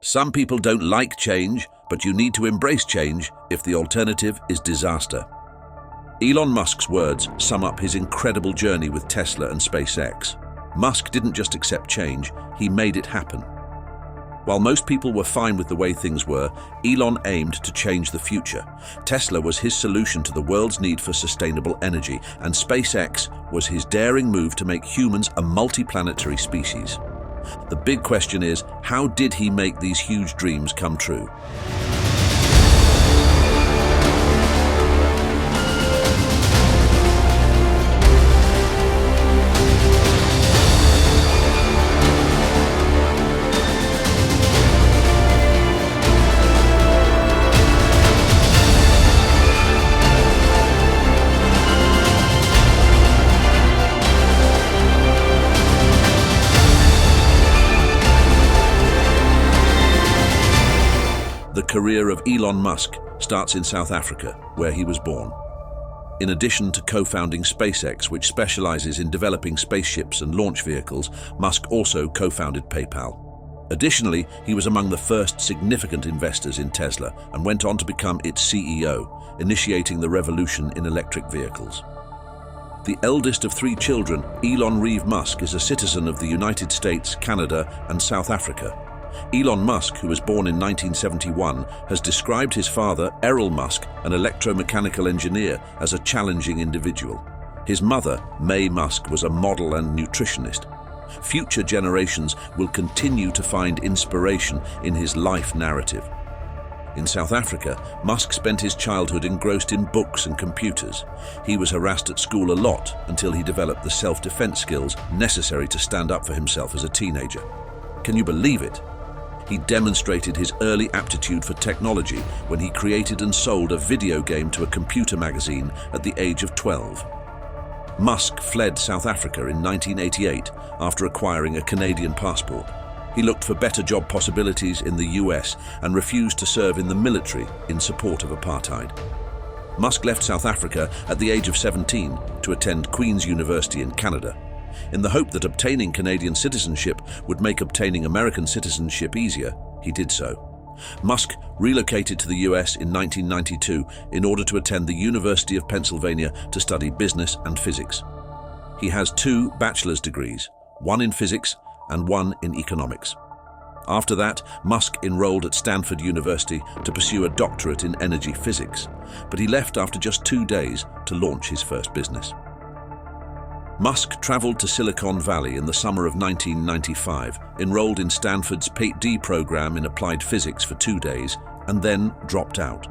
Some people don't like change, but you need to embrace change if the alternative is disaster. Elon Musk's words sum up his incredible journey with Tesla and SpaceX. Musk didn't just accept change, he made it happen. While most people were fine with the way things were, Elon aimed to change the future. Tesla was his solution to the world's need for sustainable energy, and SpaceX was his daring move to make humans a multiplanetary species. The big question is, how did he make these huge dreams come true? The career of Elon Musk starts in South Africa, where he was born. In addition to co-founding SpaceX, which specializes in developing spaceships and launch vehicles, Musk also co-founded PayPal. Additionally, he was among the first significant investors in Tesla and went on to become its CEO, initiating the revolution in electric vehicles. The eldest of 3 children, Elon Reeve Musk is a citizen of the United States, Canada, and South Africa. Elon Musk, who was born in 1971, has described his father, Errol Musk, an electromechanical engineer, as a challenging individual. His mother, May Musk, was a model and nutritionist. Future generations will continue to find inspiration in his life narrative. In South Africa, Musk spent his childhood engrossed in books and computers. He was harassed at school a lot until he developed the self-defense skills necessary to stand up for himself as a teenager. Can you believe it? He demonstrated his early aptitude for technology when he created and sold a video game to a computer magazine at the age of 12. Musk fled South Africa in 1988 after acquiring a Canadian passport. He looked for better job possibilities in the US and refused to serve in the military in support of apartheid. Musk left South Africa at the age of 17 to attend Queen's University in Canada. In the hope that obtaining Canadian citizenship would make obtaining American citizenship easier, he did so. Musk relocated to the US in 1992 in order to attend the University of Pennsylvania to study business and physics. He has 2 bachelor's degrees, one in physics and one in economics. After that, Musk enrolled at Stanford University to pursue a doctorate in energy physics, but he left after just 2 days to launch his first business. Musk traveled to Silicon Valley in the summer of 1995, enrolled in Stanford's PhD program in applied physics for 2 days, and then dropped out.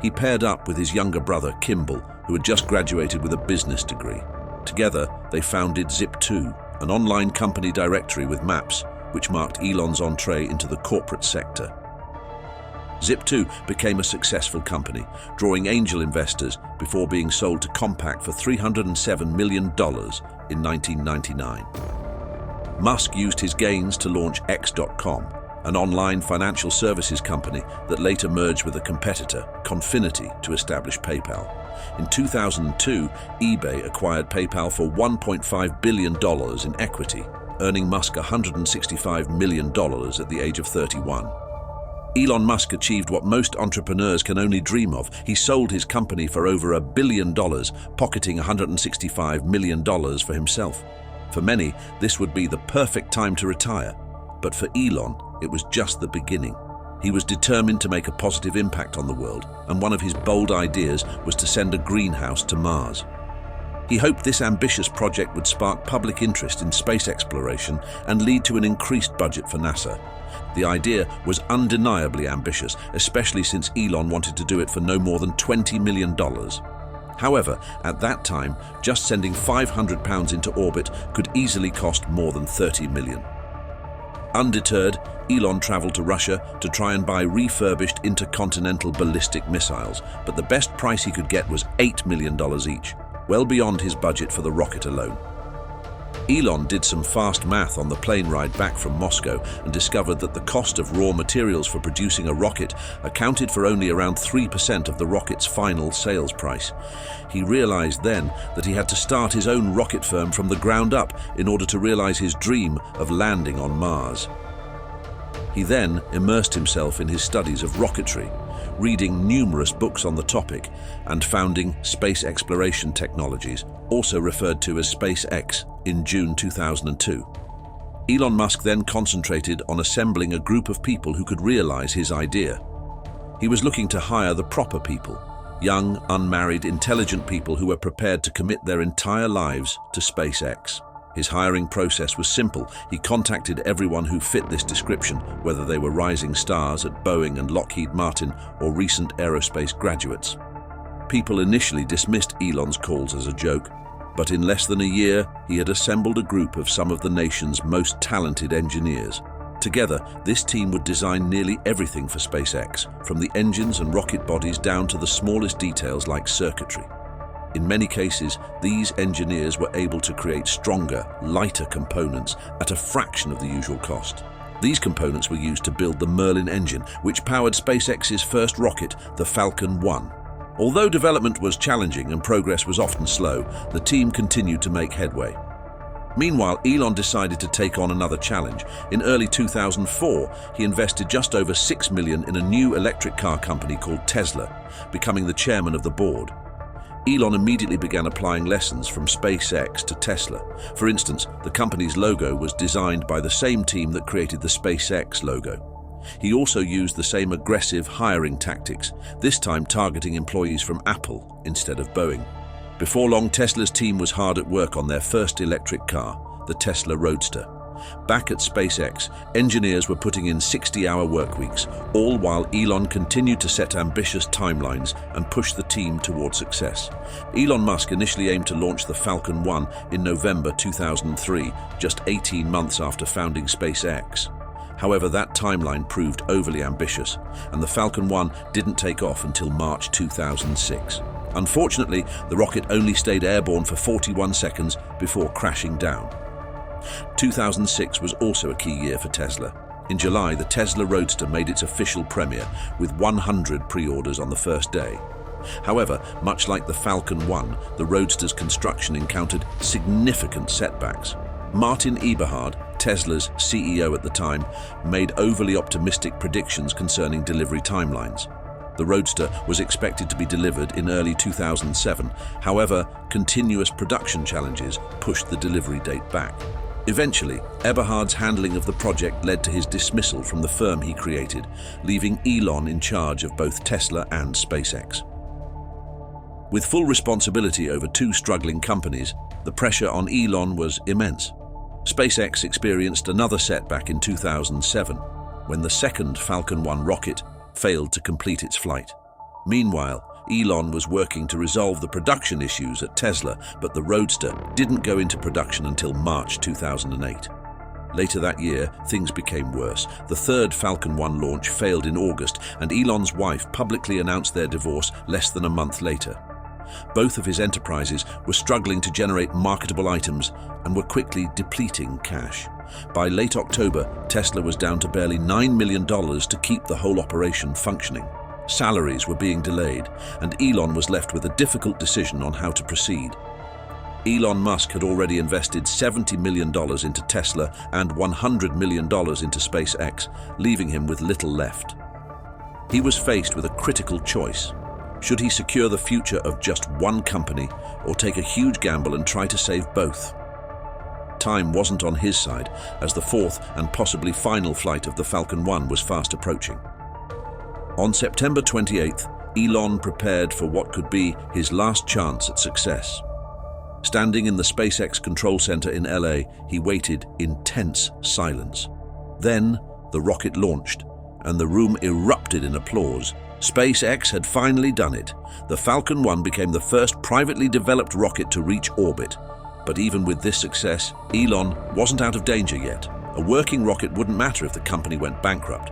He paired up with his younger brother, Kimball, who had just graduated with a business degree. Together, they founded Zip2, an online company directory with maps, which marked Elon's entree into the corporate sector. Zip2 became a successful company, drawing angel investors before being sold to Compaq for $307 million in 1999. Musk used his gains to launch X.com, an online financial services company that later merged with a competitor, Confinity, to establish PayPal. In 2002, eBay acquired PayPal for $1.5 billion in equity, earning Musk $165 million at the age of 31. Elon Musk achieved what most entrepreneurs can only dream of. He sold his company for over $1 billion, pocketing $165 million for himself. For many, this would be the perfect time to retire. But for Elon, it was just the beginning. He was determined to make a positive impact on the world, and one of his bold ideas was to send a greenhouse to Mars. He hoped this ambitious project would spark public interest in space exploration and lead to an increased budget for NASA. The idea was undeniably ambitious, especially since Elon wanted to do it for no more than $20 million. However, at that time, just sending 500 pounds into orbit could easily cost more than $30 million. Undeterred, Elon traveled to Russia to try and buy refurbished intercontinental ballistic missiles, but the best price he could get was $8 million each, well beyond his budget for the rocket alone. Elon did some fast math on the plane ride back from Moscow and discovered that the cost of raw materials for producing a rocket accounted for only around 3% of the rocket's final sales price. He realized then that he had to start his own rocket firm from the ground up in order to realize his dream of landing on Mars. He then immersed himself in his studies of rocketry, reading numerous books on the topic and founding Space Exploration Technologies, also referred to as SpaceX, in June 2002. Elon Musk then concentrated on assembling a group of people who could realize his idea. He was looking to hire the proper people, young, unmarried, intelligent people who were prepared to commit their entire lives to SpaceX. His hiring process was simple. He contacted everyone who fit this description, whether they were rising stars at Boeing and Lockheed Martin or recent aerospace graduates. People initially dismissed Elon's calls as a joke, but in less than a year, he had assembled a group of some of the nation's most talented engineers. Together, this team would design nearly everything for SpaceX, from the engines and rocket bodies down to the smallest details like circuitry. In many cases, these engineers were able to create stronger, lighter components at a fraction of the usual cost. These components were used to build the Merlin engine, which powered SpaceX's first rocket, the Falcon 1. Although development was challenging and progress was often slow, the team continued to make headway. Meanwhile, Elon decided to take on another challenge. In early 2004, he invested just over $6 million in a new electric car company called Tesla, becoming the chairman of the board. Elon immediately began applying lessons from SpaceX to Tesla. For instance, the company's logo was designed by the same team that created the SpaceX logo. He also used the same aggressive hiring tactics, this time targeting employees from Apple instead of Boeing. Before long, Tesla's team was hard at work on their first electric car, the Tesla Roadster. Back at SpaceX, engineers were putting in 60-hour work weeks, all while Elon continued to set ambitious timelines and push the team toward success. Elon Musk initially aimed to launch the Falcon 1 in November 2003, just 18 months after founding SpaceX. However, that timeline proved overly ambitious, and the Falcon 1 didn't take off until March 2006. Unfortunately, the rocket only stayed airborne for 41 seconds before crashing down. 2006 was also a key year for Tesla. In July, the Tesla Roadster made its official premiere, with 100 pre-orders on the first day. However, much like the Falcon 1, the Roadster's construction encountered significant setbacks. Martin Eberhard, Tesla's CEO at the time, made overly optimistic predictions concerning delivery timelines. The Roadster was expected to be delivered in early 2007. However, continuous production challenges pushed the delivery date back. Eventually, Eberhard's handling of the project led to his dismissal from the firm he created, leaving Elon in charge of both Tesla and SpaceX. With full responsibility over two struggling companies, the pressure on Elon was immense. SpaceX experienced another setback in 2007, when the second Falcon 1 rocket failed to complete its flight. Meanwhile, Elon was working to resolve the production issues at Tesla, but the Roadster didn't go into production until March 2008. Later that year, things became worse. The third Falcon 1 launch failed in August, and Elon's wife publicly announced their divorce less than a month later. Both of his enterprises were struggling to generate marketable items and were quickly depleting cash. By late October, Tesla was down to barely $9 million to keep the whole operation functioning. Salaries were being delayed, and Elon was left with a difficult decision on how to proceed. Elon Musk had already invested $70 million into Tesla and $100 million into SpaceX, leaving him with little left. He was faced with a critical choice. Should he secure the future of just one company, or take a huge gamble and try to save both? Time wasn't on his side, as the fourth and possibly final flight of the Falcon 1 was fast approaching. On September 28th, Elon prepared for what could be his last chance at success. Standing in the SpaceX control center in LA, he waited in tense silence. Then, the rocket launched, and the room erupted in applause. SpaceX had finally done it. The Falcon 1 became the first privately developed rocket to reach orbit. But even with this success, Elon wasn't out of danger yet. A working rocket wouldn't matter if the company went bankrupt.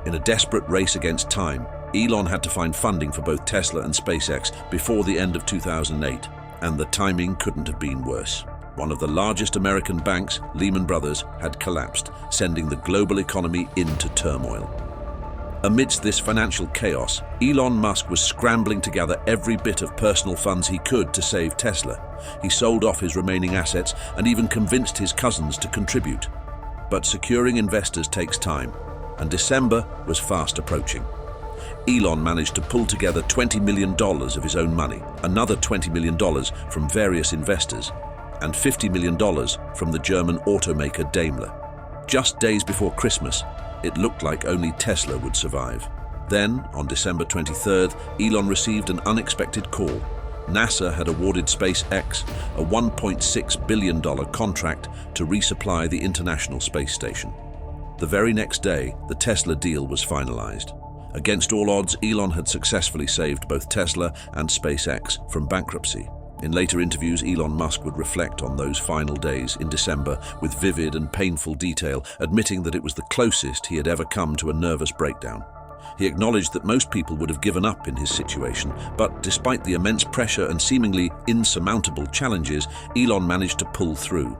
In a desperate race against time, Elon had to find funding for both Tesla and SpaceX before the end of 2008, and the timing couldn't have been worse. One of the largest American banks, Lehman Brothers, had collapsed, sending the global economy into turmoil. Amidst this financial chaos, Elon Musk was scrambling to gather every bit of personal funds he could to save Tesla. He sold off his remaining assets and even convinced his cousins to contribute. But securing investors takes time. and December was fast approaching. Elon managed to pull together $20 million of his own money, another $20 million from various investors, and $50 million from the German automaker Daimler. Just days before Christmas, it looked like only Tesla would survive. Then, on December 23rd, Elon received an unexpected call. NASA had awarded SpaceX a $1.6 billion contract to resupply the International Space Station. The very next day, the Tesla deal was finalized. Against all odds, Elon had successfully saved both Tesla and SpaceX from bankruptcy. In later interviews, Elon Musk would reflect on those final days in December with vivid and painful detail, admitting that it was the closest he had ever come to a nervous breakdown. He acknowledged that most people would have given up in his situation, but despite the immense pressure and seemingly insurmountable challenges, Elon managed to pull through.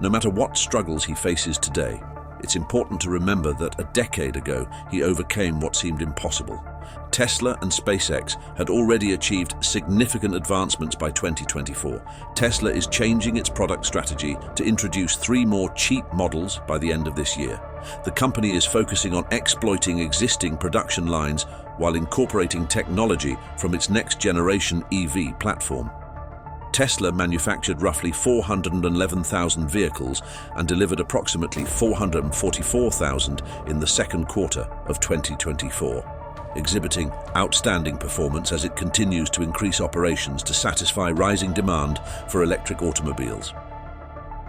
No matter what struggles he faces today, it's important to remember that a decade ago he overcame what seemed impossible. Tesla and SpaceX had already achieved significant advancements by 2024. Tesla is changing its product strategy to introduce 3 more cheap models by the end of this year. The company is focusing on exploiting existing production lines while incorporating technology from its next-generation EV platform. Tesla manufactured roughly 411,000 vehicles and delivered approximately 444,000 in the second quarter of 2024, exhibiting outstanding performance as it continues to increase operations to satisfy rising demand for electric automobiles.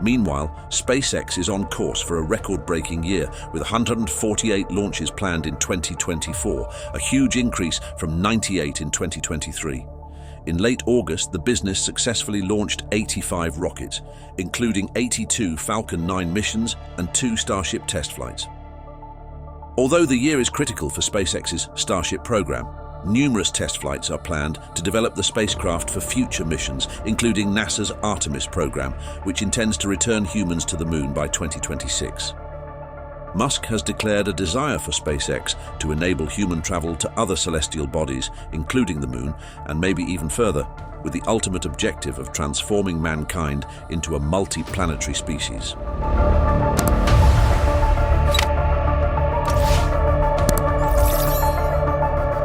Meanwhile, SpaceX is on course for a record-breaking year with 148 launches planned in 2024, a huge increase from 98 in 2023. In late August, the business successfully launched 85 rockets, including 82 Falcon 9 missions and 2 Starship test flights. Although the year is critical for SpaceX's Starship program, numerous test flights are planned to develop the spacecraft for future missions, including NASA's Artemis program, which intends to return humans to the moon by 2026. Musk has declared a desire for SpaceX to enable human travel to other celestial bodies, including the moon, and maybe even further, with the ultimate objective of transforming mankind into a multi-planetary species.